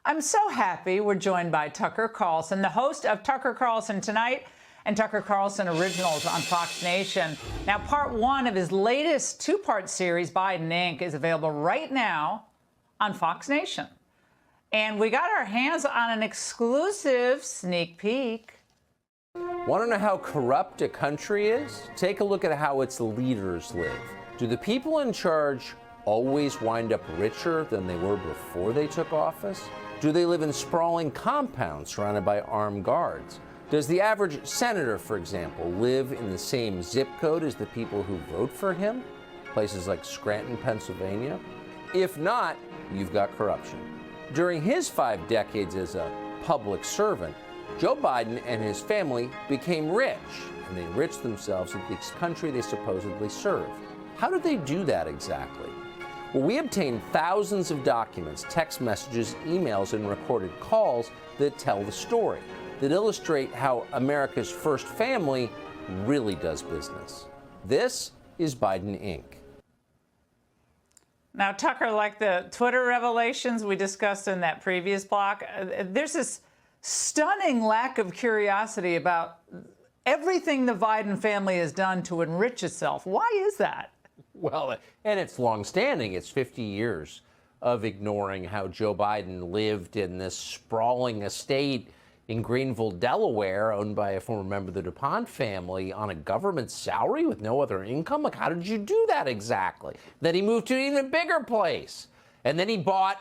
I'm so happy we're joined by Tucker Carlson, the host of Tucker Carlson Tonight and Tucker Carlson Originals on Fox Nation. Now, part one of his latest two-part series, Biden Inc., is available right now on Fox Nation. And we got our hands on an exclusive sneak peek. Want to know how corrupt a country is? Take a look at how its leaders live. Do the people in charge always wind up richer than they were before they took office? Do they live in sprawling compounds surrounded by armed guards? Does the average senator, for example, live in the same zip code as the people who vote for him? Places like Scranton, Pennsylvania? If not, you've got corruption. During his 5 decades as a public servant, Joe Biden and his family became rich, and they enriched themselves in the country they supposedly served. How did they do that exactly? Well, we obtained thousands of documents, text messages, emails, and recorded calls that tell the story, that illustrate how America's first family really does business. This is Biden Inc. Now, Tucker, like the Twitter revelations we discussed in that previous block, there's this stunning lack of curiosity about everything the Biden family has done to enrich itself. Why is that? Well, and it's longstanding. It's 50 years of ignoring how Joe Biden lived in this sprawling estate in Greenville, Delaware, owned by a former member of the DuPont family on a government salary with no other income. Like, how did you do that exactly? Then he moved to an even bigger place. And then he bought,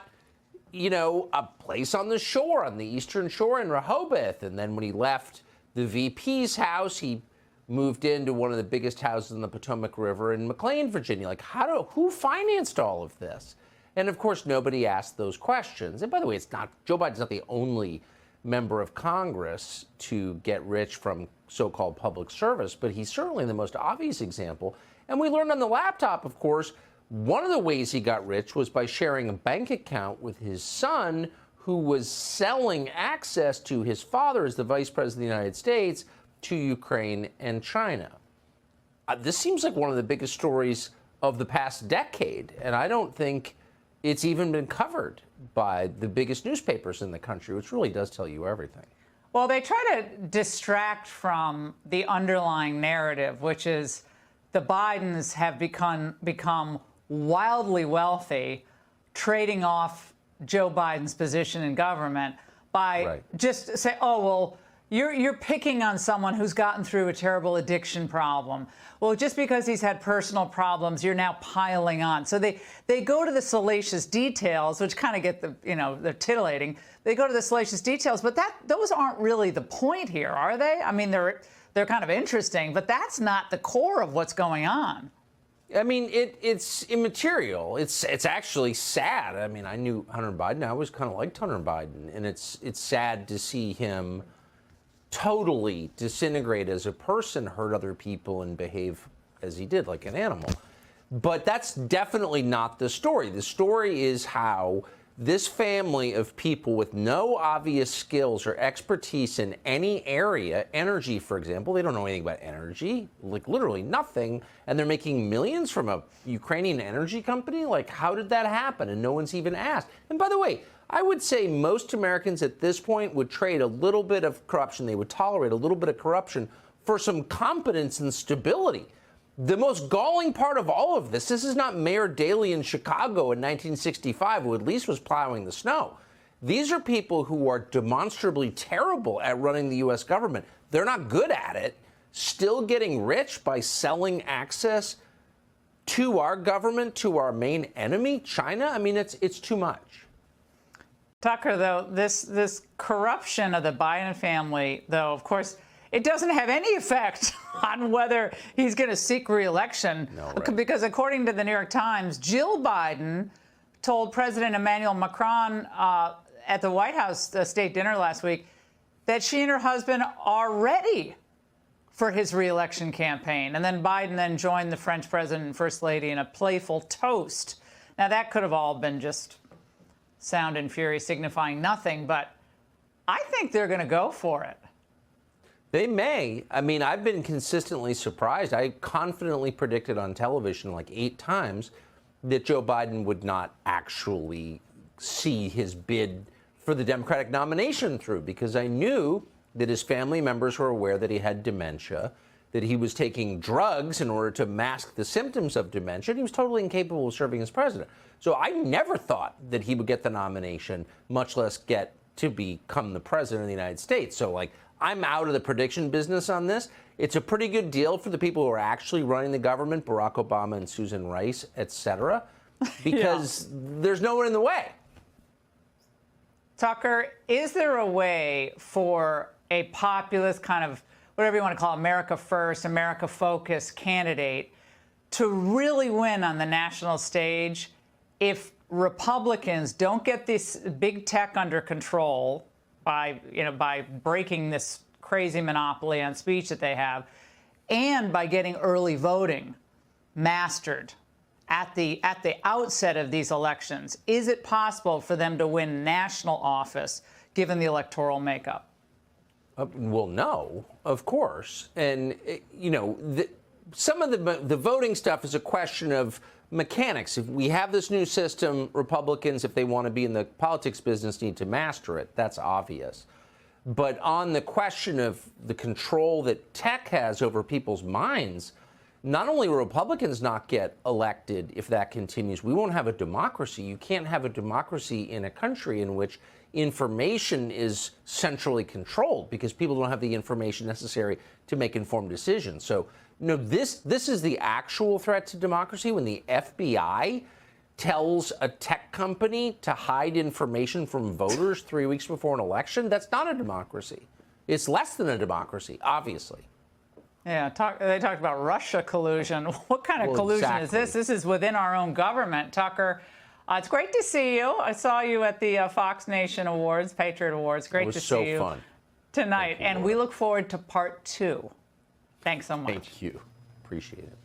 a place on the shore, on the eastern shore in Rehoboth. And then when he left the VP's house, he moved into one of the biggest houses in the Potomac River in McLean, Virginia. Like, who financed all of this? And of course, nobody asked those questions. And by the way, Joe Biden's not the only member of Congress to get rich from so-called public service, but he's certainly the most obvious example. And we learned on the laptop, of course, one of the ways he got rich was by sharing a bank account with his son, who was selling access to his father as the vice president of the United States to Ukraine and China. This seems like one of the biggest stories of the past decade, and I don't think it's even been covered by the biggest newspapers in the country, which really does tell you everything. Well, they try to distract from the underlying narrative, which is the Bidens have become wildly wealthy, trading off Joe Biden's position in government by just say, oh, well, you're picking on someone who's gotten through a terrible addiction problem. Well, just because he's had personal problems, you're now piling on. So they go to the salacious details, which kind of get they're titillating. They go to the salacious details, but those aren't really the point here, are they? I mean, they're kind of interesting, but that's not the core of what's going on. I mean, it's immaterial. It's actually sad. I mean, I knew Hunter Biden. I always kind of liked Hunter Biden, and it's sad to see him totally disintegrate as a person, hurt other people, and behave as he did, like an animal. But that's definitely not the story. The story is how this family of people with no obvious skills or expertise in any area, energy, for example, they don't know anything about energy, like literally nothing, and they're making millions from a Ukrainian energy company? Like, how did that happen? And no one's even asked. And by the way, I would say most Americans at this point would trade a little bit of corruption. They would tolerate a little bit of corruption for some competence and stability. The most galling part of all of this is not Mayor Daley in Chicago in 1965, who at least was plowing the snow. These are people who are demonstrably terrible at running the U.S. government. They're not good at it, still getting rich by selling access to our government, to our main enemy, China. I mean, it's too much. Tucker, though, this corruption of the Biden family, though, of course, it doesn't have any effect on whether he's going to seek re-election. No, right. Because according to the New York Times, Jill Biden told President Emmanuel Macron at the White House state dinner last week that she and her husband are ready for his re-election campaign. And then Biden then joined the French president and first lady in a playful toast. Now, that could have all been just sound and fury signifying nothing, but I think they're going to go for it. They may. I mean, I've been consistently surprised. I confidently predicted on television like 8 times that Joe Biden would not actually see his bid for the Democratic nomination through, because I knew that his family members were aware that he had dementia, that he was taking drugs in order to mask the symptoms of dementia. He was totally incapable of serving as president. So I never thought that he would get the nomination, much less get to become the president of the United States. So, like, I'm out of the prediction business on this. It's a pretty good deal for the people who are actually running the government, Barack Obama and Susan Rice, et cetera, because there's no one in the way. Tucker, is there a way for a populist kind of, whatever you want to call it, America First, America Focused candidate to really win on the national stage if Republicans don't get this big tech under control by breaking this crazy monopoly on speech that they have, and by getting early voting mastered at the outset of these elections? Is it possible for them to win national office given the electoral makeup? Well, no, of course. And, some of the voting stuff is a question of mechanics. If we have this new system, Republicans, if they want to be in the politics business, need to master it. That's obvious. But on the question of the control that tech has over people's minds, not only will Republicans not get elected if that continues, we won't have a democracy. You can't have a democracy in a country in which information is centrally controlled because people don't have the information necessary to make informed decisions. So, this is the actual threat to democracy when the FBI tells a tech company to hide information from voters 3 weeks before an election. That's not a democracy. It's less than a democracy, obviously. Yeah, they talked about Russia collusion. What kind of collusion is this? This is within our own government. Tucker, it's great to see you. I saw you at the Fox Nation Awards, Patriot Awards. Great to see you fun. Tonight. And we look forward to part 2. Thanks so much. Thank you. Appreciate it.